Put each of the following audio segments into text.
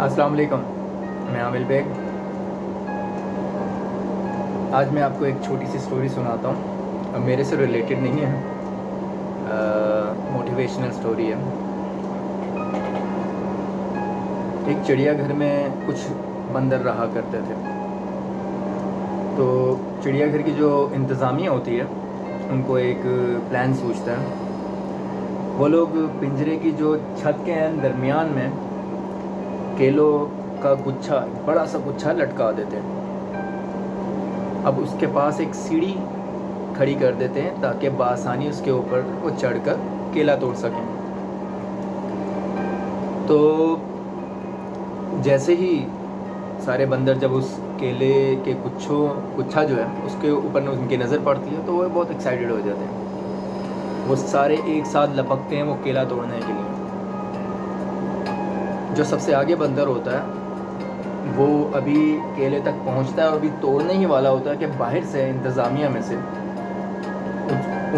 السلام علیکم، میں عامل بیگ۔ آج میں آپ کو ایک چھوٹی سی سٹوری سناتا ہوں، اب میرے سے ریلیٹڈ نہیں ہے، موٹیویشنل سٹوری ہے۔ ایک چڑیا گھر میں کچھ بندر رہا کرتے تھے۔ تو چڑیا گھر کی جو انتظامیہ ہوتی ہے ان کو ایک پلان سوچتا ہے۔ وہ لوگ پنجرے کی جو چھت کے درمیان میں کیلوں کا گچھا، بڑا سا گچھا لٹکا دیتے ہیں۔ اب اس کے پاس ایک سیڑھی کھڑی کر دیتے ہیں تاکہ بآسانی اس کے اوپر وہ چڑھ کر کیلا توڑ سکیں۔ تو جیسے ہی سارے بندر جب اس کیلے کے گچھا جو ہے اس کے اوپر ان کی نظر پڑتی ہے تو وہ بہت ایکسائٹیڈ ہو جاتے ہیں۔ وہ سارے ایک ساتھ لپکتے ہیں وہ کیلا توڑنے کے لیے۔ جو سب سے آگے بندر ہوتا ہے وہ ابھی کیلے تک پہنچتا ہے اور ابھی توڑنے ہی والا ہوتا ہے کہ باہر سے انتظامیہ میں سے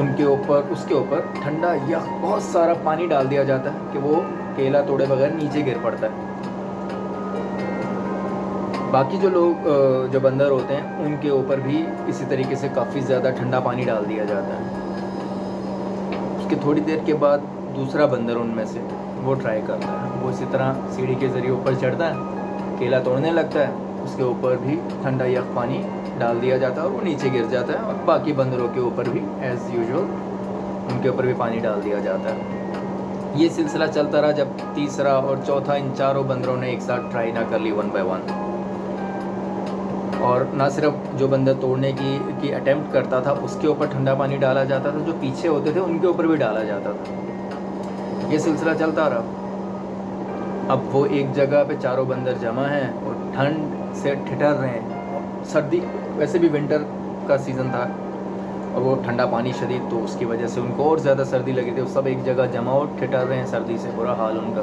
اس کے اوپر ٹھنڈا یخ بہت سارا پانی ڈال دیا جاتا ہے کہ وہ کیلا توڑے بغیر نیچے گر پڑتا ہے۔ باقی جو بندر ہوتے ہیں ان کے اوپر بھی اسی طریقے سے کافی زیادہ ٹھنڈا پانی ڈال دیا جاتا ہے۔ اس کے تھوڑی دیر کے بعد دوسرا بندر ان میں سے وہ ٹرائی کرتا ہے، وہ اسی طرح سیڑھی کے ذریعے اوپر چڑھتا ہے، کیلا توڑنے لگتا ہے، اس کے اوپر بھی ٹھنڈا یخ پانی ڈال دیا جاتا ہے اور وہ نیچے گر جاتا ہے، اور باقی بندروں کے اوپر بھی ایز یوزول ان کے اوپر بھی پانی ڈال دیا جاتا ہے۔ یہ سلسلہ چلتا رہا جب تیسرا اور چوتھا ان چاروں بندروں نے ایک ساتھ ٹرائی نہ کر لی 1 بائی 1، اور نہ صرف جو بندر توڑنے کی اٹیمپٹ کرتا تھا اس کے اوپر ٹھنڈا پانی ڈالا جاتا تھا، جو پیچھے ہوتے تھے ان کے اوپر بھی ڈالا جاتا تھا۔ یہ سلسلہ چلتا رہا۔ اب وہ ایک جگہ پہ چاروں بندر جمع ہیں اور ٹھنڈ سے ٹھٹر رہے ہیں، سردی، ویسے بھی ونٹر کا سیزن تھا اور وہ ٹھنڈا پانی شدید، تو اس کی وجہ سے ان کو اور زیادہ سردی لگی تھی۔ وہ سب ایک جگہ جمع اور ٹھٹر رہے ہیں، سردی سے برا حال ان کا۔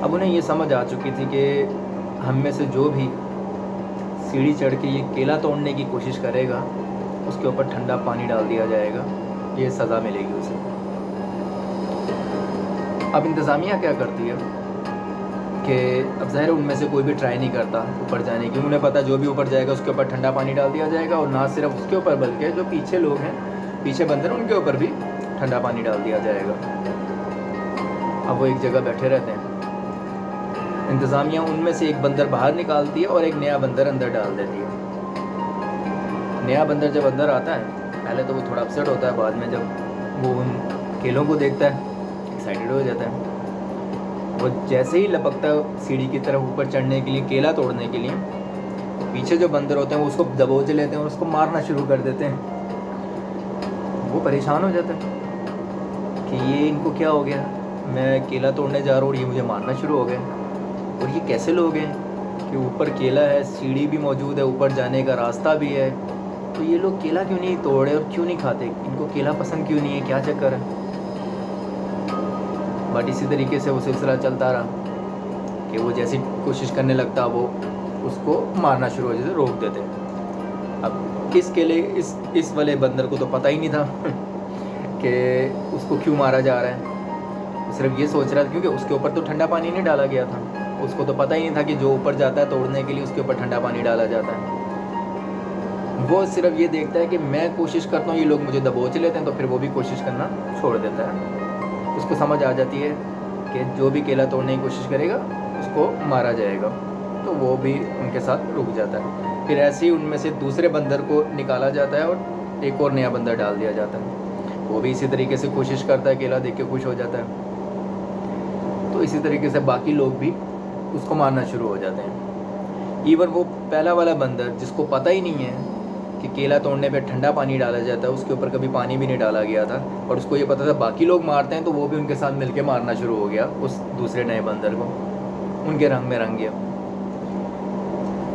اب انہیں یہ سمجھ آ چکی تھی کہ ہم میں سے جو بھی سیڑھی چڑھ کے یہ کیلا توڑنے کی کوشش کرے گا اس کے اوپر ٹھنڈا پانی ڈال دیا جائے گا، یہ سزا ملے گی اسے۔ اب انتظامیہ کیا کرتی ہے کہ اب ظاہر ان میں سے کوئی بھی ٹرائی نہیں کرتا اوپر جانے کی، انہیں پتہ جو بھی اوپر جائے گا اس کے اوپر ٹھنڈا پانی ڈال دیا جائے گا، اور نہ صرف اس کے اوپر بلکہ جو پیچھے لوگ ہیں، پیچھے بندر ان کے اوپر بھی ٹھنڈا پانی ڈال دیا جائے گا۔ اب وہ ایک جگہ بیٹھے رہتے ہیں۔ انتظامیہ ان میں سے ایک بندر باہر نکالتی ہے اور ایک نیا بندر اندر ڈال دیتی ہے۔ نیا بندر جب اندر آتا ہے پہلے تو وہ تھوڑا اپسیٹ ہوتا ہے، بعد میں جب وہ ان کیلوں کو دیکھتا ہے ایکسائٹیڈ ہو جاتا ہے۔ وہ جیسے ہی لپکتا ہے سیڑھی کی طرف اوپر چڑھنے کے لیے، کیلا توڑنے کے لیے، پیچھے جو بندر ہوتے ہیں وہ اس کو دبوچ لیتے ہیں اور اس کو مارنا شروع کر دیتے ہیں۔ وہ پریشان ہو جاتا ہے کہ یہ ان کو کیا ہو گیا، میں کیلا توڑنے جا رہا ہوں اور یہ مجھے مارنا شروع ہو گئے، اور یہ کیسے لوگ ہیں کہ اوپر کیلا ہے، سیڑھی بھی موجود ہے، اوپر جانے کا راستہ بھی ہے، تو یہ لوگ کیلا کیوں نہیں توڑے اور کیوں نہیں کھاتے، ان کو کیلا پسند کیوں نہیں ہے، کیا چکر ہے۔ بٹ اسی طریقے سے وہ سلسلہ چلتا رہا کہ وہ جیسی کوشش کرنے لگتا وہ اس کو مارنا شروع ہو جاتے، روک دیتے۔ اب اس والے بندر کو تو پتہ ہی نہیں تھا کہ اس کو کیوں مارا جا رہا ہے، صرف یہ سوچ رہا تھا کیونکہ اس کے اوپر تو ٹھنڈا پانی نہیں ڈالا گیا تھا، اس کو تو پتہ ہی نہیں تھا کہ جو اوپر جاتا ہے توڑنے کے لیے اس کے اوپر ٹھنڈا پانی ڈالا جاتا ہے۔ وہ صرف یہ دیکھتا ہے کہ میں کوشش کرتا ہوں، یہ لوگ مجھے دبوچ لیتے ہیں، تو پھر وہ بھی کوشش کرنا چھوڑ دیتا ہے۔ اس کو سمجھ آ جاتی ہے کہ جو بھی کیلا توڑنے کی کوشش کرے گا اس کو مارا جائے گا، تو وہ بھی ان کے ساتھ رک جاتا ہے۔ پھر ایسے ہی ان میں سے دوسرے بندر کو نکالا جاتا ہے اور ایک اور نیا بندر ڈال دیا جاتا ہے، وہ بھی اسی طریقے سے کوشش کرتا ہے، کیلا دیکھ کے خوش ہو جاتا ہے، تو اسی طریقے سے باقی لوگ بھی اس کو مارنا شروع ہو جاتے ہیں۔ ایون وہ پہلا والا بندر جس کو پتہ ہی نہیں ہے کہ کیلا توڑنے پہ ٹھنڈا پانی ڈالا جاتا ہے، اس کے اوپر کبھی پانی بھی نہیں ڈالا گیا تھا، اور اس کو یہ پتہ تھا باقی لوگ مارتے ہیں، تو وہ بھی ان کے ساتھ مل کے مارنا شروع ہو گیا اس دوسرے نئے بندر کو، ان کے رنگ میں رنگ گیا۔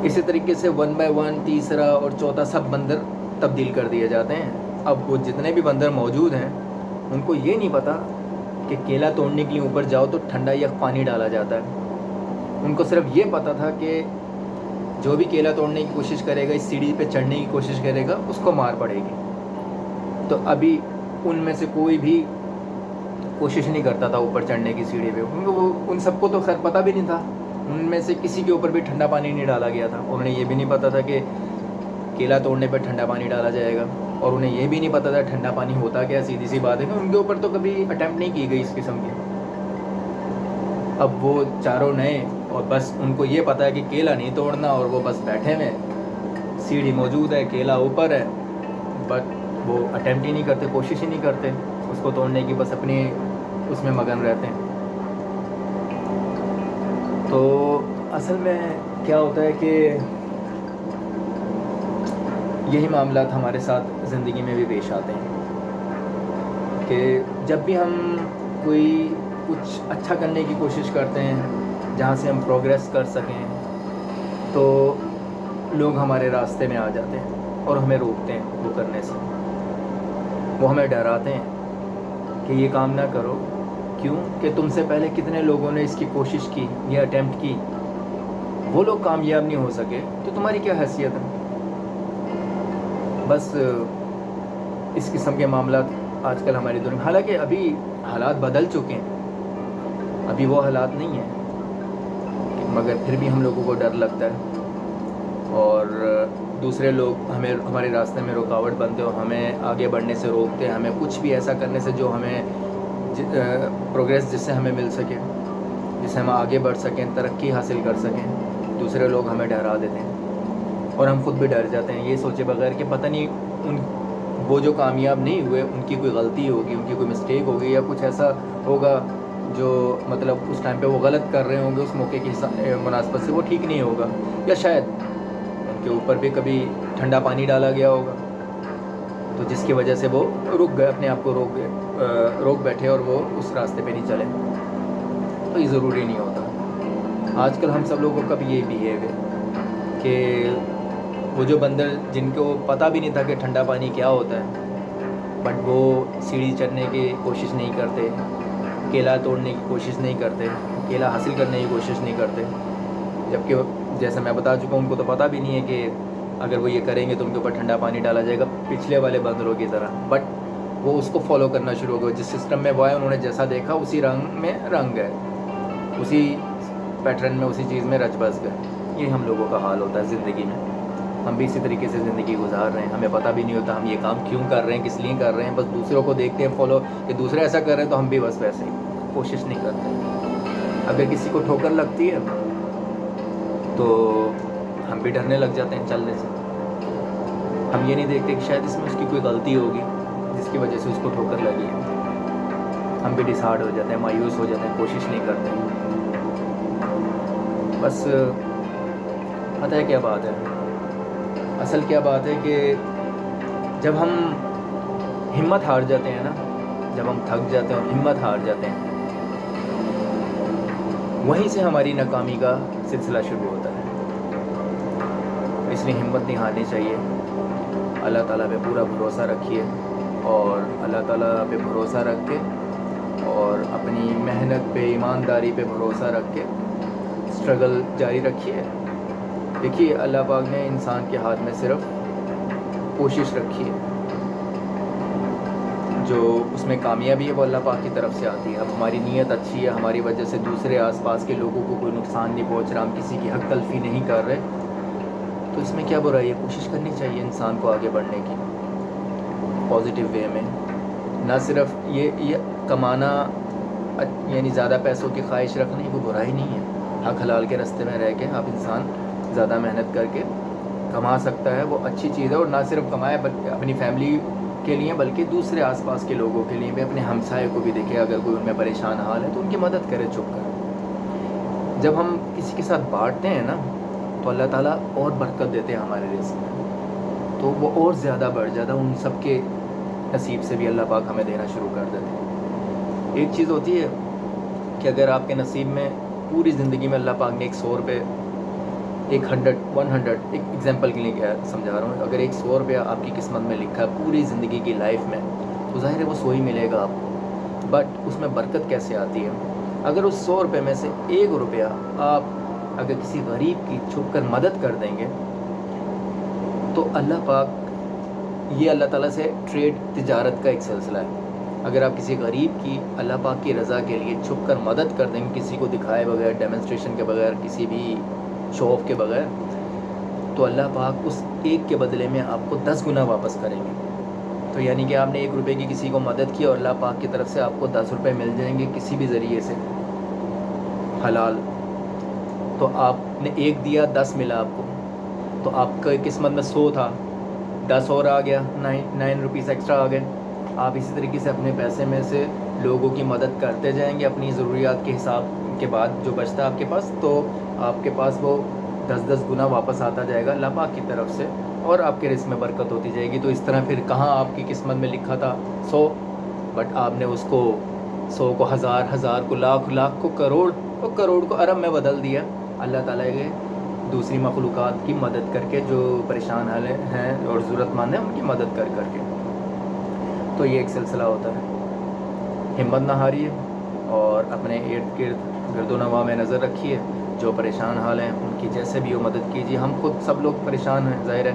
اسی طریقے سے 1 بائی 1 تیسرا اور چوتھا سب بندر تبدیل کر دیے جاتے ہیں۔ اب وہ جتنے بھی بندر موجود ہیں ان کو یہ نہیں پتا کہ کیلا توڑنے کے لیے اوپر جاؤ تو ٹھنڈا یخ پانی ڈالا جاتا ہے، ان کو صرف یہ پتا تھا کہ جو بھی کیلا توڑنے کی کوشش کرے گا، اس سیڑھی پہ چڑھنے کی کوشش کرے گا، اس کو مار پڑے گی۔ تو ابھی ان میں سے کوئی بھی کوشش نہیں کرتا تھا اوپر چڑھنے کی سیڑھی پہ، کیونکہ وہ ان سب کو تو خیر پتہ بھی نہیں تھا، ان میں سے کسی کے اوپر بھی ٹھنڈا پانی نہیں ڈالا گیا تھا. انہیں یہ بھی نہیں پتہ تھا کہ کیلا توڑنے پہ ٹھنڈا پانی ڈالا جائے گا, اور انہیں یہ بھی نہیں پتہ تھا ٹھنڈا پانی ہوتا کیا. سیدھی سی بات ہے کہ ان کے اوپر تو کبھی اٹیمپٹ نہیں کی گئی اس قسم کی. اب وہ چاروں نئے, اور بس ان کو یہ پتہ ہے کہ کیلا نہیں توڑنا, اور وہ بس بیٹھے ہوئے, سیڑھی موجود ہے, کیلا اوپر ہے, بٹ وہ اٹیمپٹ ہی نہیں کرتے, کوشش ہی نہیں کرتے اس کو توڑنے کی, بس اپنی اس میں مگن رہتے ہیں. تو اصل میں کیا ہوتا ہے کہ یہی معاملات ہمارے ساتھ زندگی میں بھی پیش آتے ہیں کہ جب بھی ہم کوئی کچھ اچھا کرنے کی کوشش کرتے ہیں جہاں سے ہم پروگریس کر سکیں, تو لوگ ہمارے راستے میں آ جاتے ہیں اور ہمیں روکتے ہیں وہ کرنے سے. وہ ہمیں ڈراتے ہیں کہ یہ کام نہ کرو, کیوں کہ تم سے پہلے کتنے لوگوں نے اس کی کوشش کی, یہ اٹیمپٹ کی, وہ لوگ کامیاب نہیں ہو سکے, تو تمہاری کیا حیثیت ہے. بس اس قسم کے معاملات آج کل ہماری دنیا میں, حالانکہ ابھی حالات بدل چکے ہیں, ابھی وہ حالات نہیں ہیں, مگر پھر بھی ہم لوگوں کو ڈر لگتا ہے, اور دوسرے لوگ ہمارے راستے میں رکاوٹ بنتے اور ہمیں آگے بڑھنے سے روکتے ہیں, ہمیں کچھ بھی ایسا کرنے سے جو ہمیں پروگریس جس سے ہمیں مل سکے, جس سے ہم آگے بڑھ سکیں, ترقی حاصل کر سکیں. دوسرے لوگ ہمیں ڈرا دیتے ہیں اور ہم خود بھی ڈر جاتے ہیں, یہ سوچے بغیر کہ پتہ نہیں وہ جو کامیاب نہیں ہوئے ان کی کوئی غلطی ہوگی, ان کی کوئی مسٹیک ہوگی, یا کچھ ایسا ہوگا جو مطلب اس ٹائم پہ وہ غلط کر رہے ہوں گے, اس موقع کی مناسبت سے وہ ٹھیک نہیں ہوگا, یا شاید ان کے اوپر بھی کبھی ٹھنڈا پانی ڈالا گیا ہوگا, تو جس کی وجہ سے وہ رک گئے, اپنے آپ کو روک بیٹھے اور وہ اس راستے پہ نہیں چلے. تو یہ ضروری نہیں ہوتا. آج کل ہم سب لوگوں کا بھی یہ بہیو ہے کہ وہ جو بندر جن کو پتہ بھی نہیں تھا کہ ٹھنڈا پانی کیا ہوتا ہے, بٹ وہ سیڑھی چڑھنے کی کوشش نہیں کرتے, کیلا توڑنے کی کوشش نہیں کرتے, کیلا حاصل کرنے کی کوشش نہیں کرتے, جبکہ جیسا میں بتا چکا ہوں ان کو تو پتہ بھی نہیں ہے کہ اگر وہ یہ کریں گے تو ان کے اوپر ٹھنڈا پانی ڈالا جائے گا, پچھلے والے بندروں کی طرح. بٹ وہ اس کو فالو کرنا شروع ہو گئے, جس سسٹم میں وہ آئے انہوں نے جیسا دیکھا اسی رنگ میں رنگ گئے, اسی پیٹرن میں, اسی چیز میں رچ بس گئے. یہ ہم لوگوں کا حال ہوتا ہے زندگی میں. ہم بھی اسی طریقے سے زندگی گزار رہے ہیں, ہمیں پتہ بھی نہیں ہوتا ہم یہ کام کیوں کر رہے ہیں, کس لیے کر رہے ہیں. بس دوسروں کو دیکھتے ہیں فالو, کہ دوسرے ایسا کر رہے ہیں تو ہم بھی بس ویسے ہی, کوشش نہیں کرتے. اگر کسی کو ٹھوکر لگتی ہے تو ہم بھی ڈرنے لگ جاتے ہیں چلنے سے. ہم یہ نہیں دیکھتے کہ شاید اس میں اس کی کوئی غلطی ہوگی جس کی وجہ سے اس کو ٹھوکر لگی ہے. ہم بھی ڈسہارڈ ہو جاتے ہیں, مایوس ہو جاتے ہیں, کوشش نہیں کرتے. بس پتہ ہے کیا بات ہے, اصل کیا بات ہے کہ جب ہم ہمت ہار جاتے ہیں نا, جب ہم تھک جاتے ہیں اور ہمت ہار جاتے ہیں, وہیں سے ہماری ناکامی کا سلسلہ شروع ہوتا ہے. اس لیے ہمت نہیں ہارنی چاہیے. اللہ تعالیٰ پہ پورا بھروسہ رکھیے, اور اللہ تعالیٰ پہ بھروسہ رکھ کے اور اپنی محنت پہ, ایمانداری پہ بھروسہ رکھ کے اسٹرگل جاری رکھیے. دیکھیے اللہ پاک نے انسان کے ہاتھ میں صرف کوشش رکھی ہے, جو اس میں کامیابی ہے وہ اللہ پاک کی طرف سے آتی ہے. اب ہماری نیت اچھی ہے, ہماری وجہ سے دوسرے آس پاس کے لوگوں کو کوئی نقصان نہیں پہنچ رہا, ہم کسی کی حق تلفی نہیں کر رہے, تو اس میں کیا برائی ہے. کوشش کرنی چاہیے انسان کو آگے بڑھنے کی پازیٹیو وے میں. نہ صرف یہ کمانا, یعنی زیادہ پیسوں کی خواہش رکھنا, یہ کوئی برائی نہیں ہے. حق حلال کے راستے میں رہ کے اب انسان زیادہ محنت کر کے کما سکتا ہے, وہ اچھی چیز ہے. اور نہ صرف کمائے بلکہ اپنی فیملی کے لیے, بلکہ دوسرے آس پاس کے لوگوں کے لیے بھی, اپنے ہمسائے کو بھی دیکھے, اگر کوئی ان میں پریشان حال ہے تو ان کی مدد کرے چھپ کر. جب ہم کسی کے ساتھ بانٹتے ہیں نا تو اللہ تعالیٰ اور برکت دیتے ہیں ہمارے رزق میں, تو وہ اور زیادہ بڑھ جاتا ہے. ان سب کے نصیب سے بھی اللہ پاک ہمیں دینا شروع کر دیتے ہیں. ایک چیز ہوتی ہے کہ اگر آپ کے نصیب میں پوری زندگی میں اللہ پاک نے 100 روپے, 100 ایک ایگزامپل کے لیے کیا سمجھا رہا ہوں, اگر 100 روپیہ آپ کی قسمت میں لکھا ہے پوری زندگی کی لائف میں, تو ظاہر ہے وہ 100 ہی ملے گا آپ کو. بٹ اس میں برکت کیسے آتی ہے, اگر اس 100 روپے میں سے 1 روپیہ آپ اگر کسی غریب کی چھپ کر مدد کر دیں گے, تو اللہ پاک, یہ اللہ تعالیٰ سے ٹریڈ, تجارت کا ایک سلسلہ ہے. اگر آپ کسی غریب کی اللہ پاک کی رضا کے لیے چھپ کر مدد کر دیں گے، کسی کو دکھائے بغیر، ڈیمونسٹریشن کے بغیر، کسی بھی شو آف کے بغیر، تو اللہ پاک اس ایک کے بدلے میں آپ کو 10 گنا واپس کریں گے. تو یعنی کہ آپ نے 1 روپے کی کسی کو مدد کی اور اللہ پاک کی طرف سے آپ کو 10 روپے مل جائیں گے کسی بھی ذریعے سے حلال. تو آپ نے 1 دیا، 10 ملا آپ کو، تو آپ کا قسمت میں 100 تھا، 10 اور آ گیا، 9 روپیز ایکسٹرا آ گئے. آپ اسی طریقے سے اپنے پیسے میں سے لوگوں کی مدد کرتے جائیں گے اپنی ضروریات کے حساب کے بعد جو بچتا ہے آپ کے پاس، تو آپ کے پاس وہ 10 گنا واپس آتا جائے گا اللہ پاک کی طرف سے، اور آپ کے رزق میں برکت ہوتی جائے گی. تو اس طرح پھر کہاں آپ کی قسمت میں لکھا تھا 100، بٹ آپ نے اس کو 100 کو 1000، 1000 کو لاکھ، لاکھ کو کروڑ، اور کروڑ کو ارب میں بدل دیا اللہ تعالیٰ کے دوسری مخلوقات کی مدد کر کے، جو پریشان حال ہیں اور ضرورت مند ہیں ان کی مدد کر کے. تو یہ ایک سلسلہ ہوتا ہے. ہمت نہ ہاریے اور اپنے ارد گرد گرد و نواح میں نظر رکھیے، جو پریشان حال ہیں ان کی جیسے بھی وہ مدد کیجیے. ہم خود سب لوگ پریشان ہیں ظاہر ہے،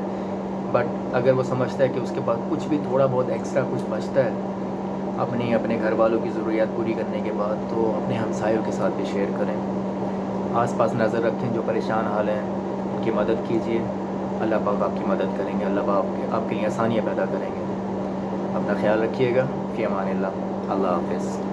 بٹ اگر وہ سمجھتا ہے کہ اس کے پاس کچھ بھی تھوڑا بہت ایکسٹرا کچھ بچتا ہے اپنے گھر والوں کی ضروریات پوری کرنے کے بعد، تو اپنے ہمسایوں کے ساتھ بھی شیئر کریں. آس پاس نظر رکھیں، جو پریشان حال ہیں ان کی مدد کیجیے. اللہ پاک آپ کی مدد کریں گے، اللہ پاک آپ کے لیے آسانیاں پیدا کریں گے. اپنا خیال رکھیے گا. فی امان اللہ. اللہ حافظ.